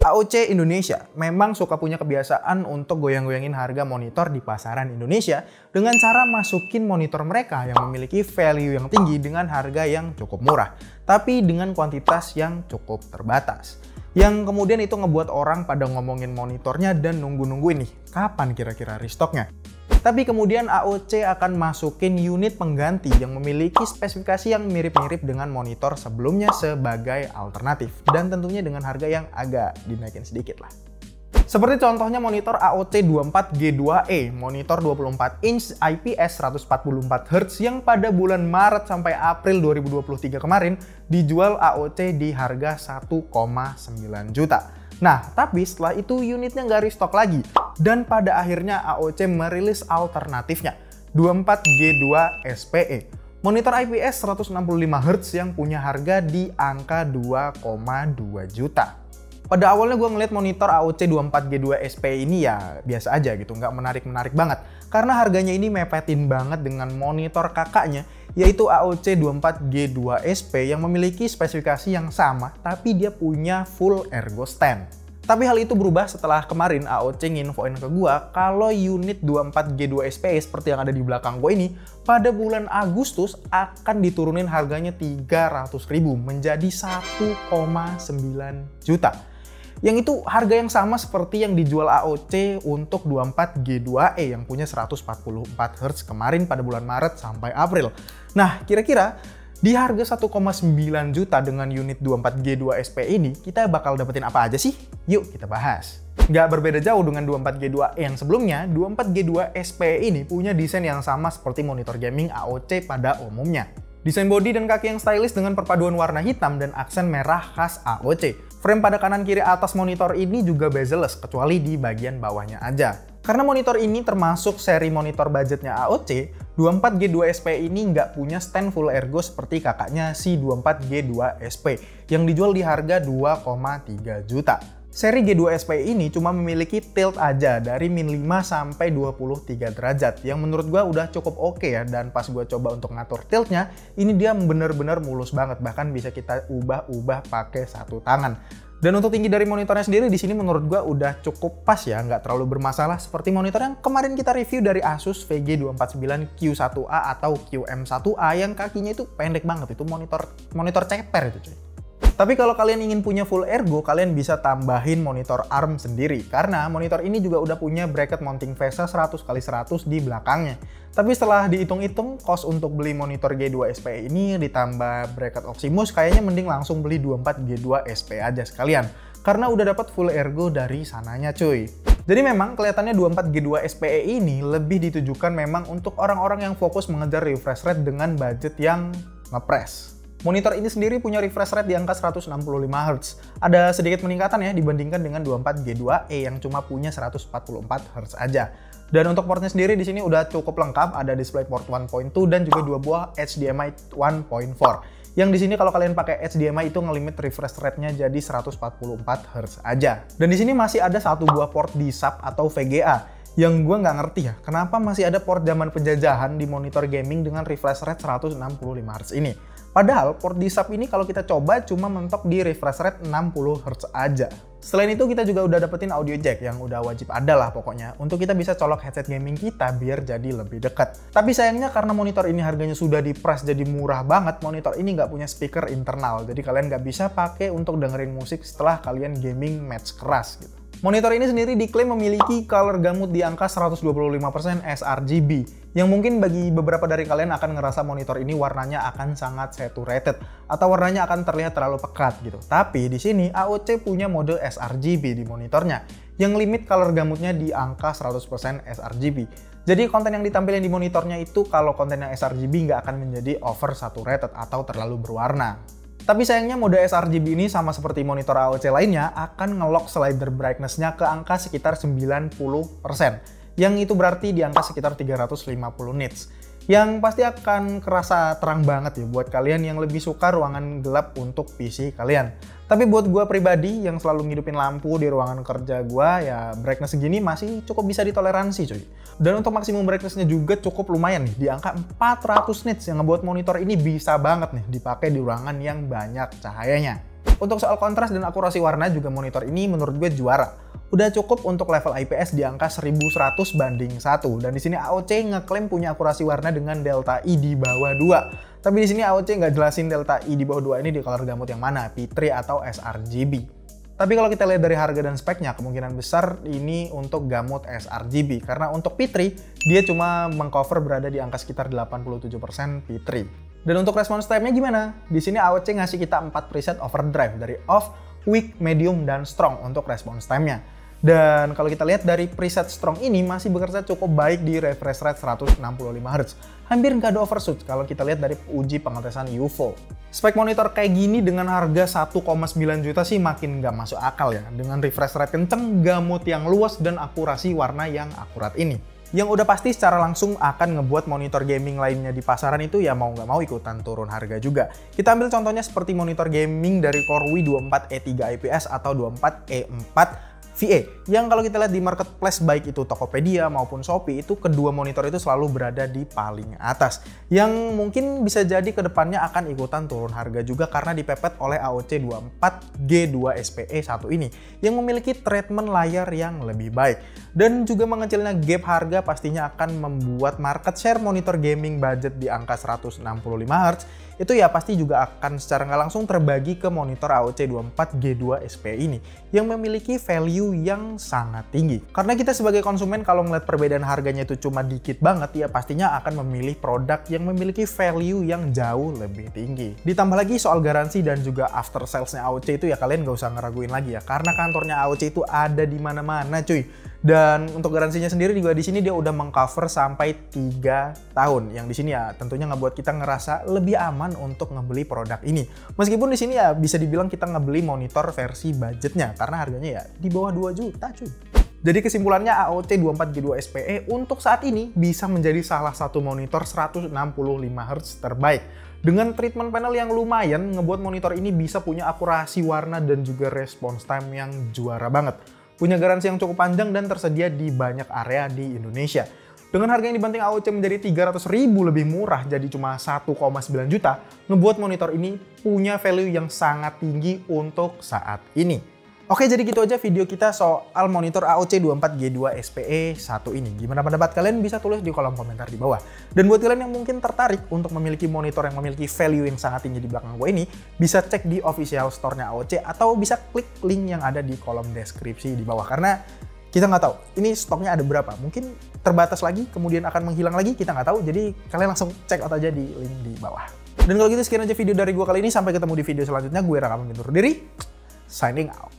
AOC Indonesia memang suka punya kebiasaan untuk goyang-goyangin harga monitor di pasaran Indonesia dengan cara masukin monitor mereka yang memiliki value yang tinggi dengan harga yang cukup murah, tapi dengan kuantitas yang cukup terbatas. Yang kemudian itu ngebuat orang pada ngomongin monitornya dan nunggu-nungguin nih, kapan kira-kira restocknya. Tapi kemudian AOC akan masukin unit pengganti yang memiliki spesifikasi yang mirip-mirip dengan monitor sebelumnya sebagai alternatif. Dan tentunya dengan harga yang agak dinaikin sedikit lah. Seperti contohnya monitor AOC 24G2E, monitor 24 inch IPS 144Hz yang pada bulan Maret sampai April 2023 kemarin dijual AOC di harga 1,9 juta. Nah, tapi setelah itu unitnya nggak restock lagi. Dan pada akhirnya AOC merilis alternatifnya, 24G2 SPE. Monitor IPS 165Hz yang punya harga di angka 2,2 juta. Pada awalnya gue ngeliat monitor AOC 24G2 SPE ini ya biasa aja gitu, nggak menarik-menarik banget. Karena harganya ini mepetin banget dengan monitor kakaknya, yaitu AOC 24G2 SP yang memiliki spesifikasi yang sama, tapi dia punya full ergo stand. Tapi hal itu berubah setelah kemarin AOC nginfoin ke gua kalau unit 24G2 SPE seperti yang ada di belakang gua ini pada bulan Agustus akan diturunin harganya 300.000 menjadi 1,9 juta. Yang itu harga yang sama seperti yang dijual AOC untuk 24G2E yang punya 144Hz kemarin pada bulan Maret sampai April. Nah, kira-kira di harga 1,9 juta dengan unit 24G2 SP ini, kita bakal dapetin apa aja sih? Yuk kita bahas. Nggak berbeda jauh dengan 24G2E yang sebelumnya, 24G2 SP ini punya desain yang sama seperti monitor gaming AOC pada umumnya. Desain bodi dan kaki yang stylish dengan perpaduan warna hitam dan aksen merah khas AOC. Frame pada kanan kiri atas monitor ini juga bezel-less, kecuali di bagian bawahnya aja. Karena monitor ini termasuk seri monitor budgetnya AOC, 24G2 SP ini nggak punya stand full ergo seperti kakaknya si 24G2 SP yang dijual di harga 2,3 juta. Seri G2 SP ini cuma memiliki tilt aja dari min 5 sampai 23 derajat yang menurut gua udah cukup oke ya, dan pas gua coba untuk ngatur tiltnya ini dia bener-bener mulus banget, bahkan bisa kita ubah-ubah pakai satu tangan. Dan untuk tinggi dari monitornya sendiri di sini menurut gua udah cukup pas ya, nggak terlalu bermasalah seperti monitor yang kemarin kita review dari Asus VG249Q1A atau QM1A yang kakinya itu pendek banget, itu monitor ceper itu cuy. Tapi kalau kalian ingin punya full ergo, kalian bisa tambahin monitor ARM sendiri. Karena monitor ini juga udah punya bracket mounting VESA 100x100 di belakangnya. Tapi setelah dihitung-hitung, cost untuk beli monitor G2 SPE ini ditambah bracket Oximus, kayaknya mending langsung beli 24G2 SPE aja sekalian. Karena udah dapat full ergo dari sananya cuy. Jadi memang kelihatannya 24G2 SPE ini lebih ditujukan memang untuk orang-orang yang fokus mengejar refresh rate dengan budget yang ngepres. Monitor ini sendiri punya refresh rate di angka 165Hz. Ada sedikit peningkatan ya dibandingkan dengan 24G2E yang cuma punya 144Hz aja. Dan untuk portnya sendiri di sini udah cukup lengkap, ada DisplayPort 1.2 dan juga dua buah HDMI 1.4. Yang di sini kalau kalian pakai HDMI itu ngelimit refresh rate-nya jadi 144Hz aja. Dan di sini masih ada satu buah port DSUB atau VGA. Yang gue nggak ngerti ya, kenapa masih ada port zaman penjajahan di monitor gaming dengan refresh rate 165Hz ini. Padahal port DSUB ini kalau kita coba cuma mentok di refresh rate 60Hz aja. Selain itu kita juga udah dapetin audio jack yang udah wajib ada lah pokoknya untuk kita bisa colok headset gaming kita biar jadi lebih dekat. Tapi sayangnya karena monitor ini harganya sudah di-price jadi murah banget, monitor ini nggak punya speaker internal. Jadi kalian nggak bisa pakai untuk dengerin musik setelah kalian gaming match keras gitu. Monitor ini sendiri diklaim memiliki color gamut di angka 125% sRGB, yang mungkin bagi beberapa dari kalian akan ngerasa monitor ini warnanya akan sangat saturated atau warnanya akan terlihat terlalu pekat gitu. Tapi di sini AOC punya mode sRGB di monitornya yang limit color gamutnya di angka 100% sRGB. Jadi konten yang ditampilkan di monitornya itu kalau kontennya sRGB nggak akan menjadi oversaturated atau terlalu berwarna. Tapi sayangnya mode sRGB ini sama seperti monitor AOC lainnya akan nge-lock slider brightness-nya ke angka sekitar 90%. Yang itu berarti di angka sekitar 350 nits. Yang pasti akan kerasa terang banget ya buat kalian yang lebih suka ruangan gelap untuk PC kalian. Tapi buat gue pribadi yang selalu ngidupin lampu di ruangan kerja gue, ya brightness segini masih cukup bisa ditoleransi cuy. Dan untuk maksimum brightness-nya juga cukup lumayan nih, di angka 400 nits yang ngebuat monitor ini bisa banget nih dipakai di ruangan yang banyak cahayanya. Untuk soal kontras dan akurasi warna juga monitor ini menurut gue juara. Udah cukup untuk level IPS di angka 1100 banding 1. Dan di sini AOC ngeklaim punya akurasi warna dengan delta I di bawah 2. Tapi di sini AOC nggak jelasin delta I di bawah 2 ini di color gamut yang mana, P3 atau sRGB. Tapi kalau kita lihat dari harga dan speknya, kemungkinan besar ini untuk gamut sRGB. Karena untuk P3, dia cuma mengcover berada di angka sekitar 87% P3. Dan untuk response time-nya gimana? Di sini AOC ngasih kita 4 preset overdrive dari off, weak, medium, dan strong untuk response time-nya. Dan kalau kita lihat dari preset strong ini masih bekerja cukup baik di refresh rate 165 Hz. Hampir nggak ada overshoot kalau kita lihat dari uji pengetesan UFO. Spek monitor kayak gini dengan harga 1,9 juta sih makin nggak masuk akal ya. Dengan refresh rate kenceng, gamut yang luas, dan akurasi warna yang akurat ini. Yang udah pasti secara langsung akan ngebuat monitor gaming lainnya di pasaran itu ya mau nggak mau ikutan turun harga juga. Kita ambil contohnya seperti monitor gaming dari Corewee 24E3 IPS atau 24E4 VA, yang kalau kita lihat di marketplace baik itu Tokopedia maupun Shopee, itu kedua monitor itu selalu berada di paling atas. Yang mungkin bisa jadi kedepannya akan ikutan turun harga juga karena dipepet oleh AOC 24G2SPE1 ini, yang memiliki treatment layar yang lebih baik. Dan juga mengecilnya gap harga pastinya akan membuat market share monitor gaming budget di angka 165 Hz itu ya pasti juga akan secara nggak langsung terbagi ke monitor AOC 24G2SPE ini yang memiliki value yang sangat tinggi. Karena kita sebagai konsumen kalau ngeliat perbedaan harganya itu cuma dikit banget ya pastinya akan memilih produk yang memiliki value yang jauh lebih tinggi. Ditambah lagi soal garansi dan juga after sales-nya AOC itu ya kalian nggak usah ngeraguin lagi ya karena kantornya AOC itu ada di mana-mana cuy. Dan untuk garansinya sendiri juga di sini dia udah mengcover sampai 3 tahun. Yang di sini ya tentunya ngebuat kita ngerasa lebih aman untuk ngebeli produk ini. Meskipun di sini ya bisa dibilang kita ngebeli monitor versi budgetnya karena harganya ya di bawah 2 juta cuy. Jadi kesimpulannya AOC 24G2SPE untuk saat ini bisa menjadi salah satu monitor 165 Hz terbaik. Dengan treatment panel yang lumayan ngebuat monitor ini bisa punya akurasi warna dan juga response time yang juara banget. Punya garansi yang cukup panjang dan tersedia di banyak area di Indonesia. Dengan harga yang dibanting AOC menjadi 300.000 lebih murah jadi cuma 1,9 juta, ngebuat monitor ini punya value yang sangat tinggi untuk saat ini. Oke, jadi gitu aja video kita soal monitor AOC 24G2SPE1 ini. Gimana pendapat kalian? Bisa tulis di kolom komentar di bawah. Dan buat kalian yang mungkin tertarik untuk memiliki monitor yang memiliki value yang sangat tinggi di belakang gue ini, bisa cek di official store-nya AOC atau bisa klik link yang ada di kolom deskripsi di bawah. Karena kita nggak tahu ini stoknya ada berapa. Mungkin terbatas lagi, kemudian akan menghilang lagi, kita nggak tahu. Jadi kalian langsung check out aja di link di bawah. Dan kalau gitu sekian aja video dari gue kali ini. Sampai ketemu di video selanjutnya. Gue Raka pamit undur diri. Signing out.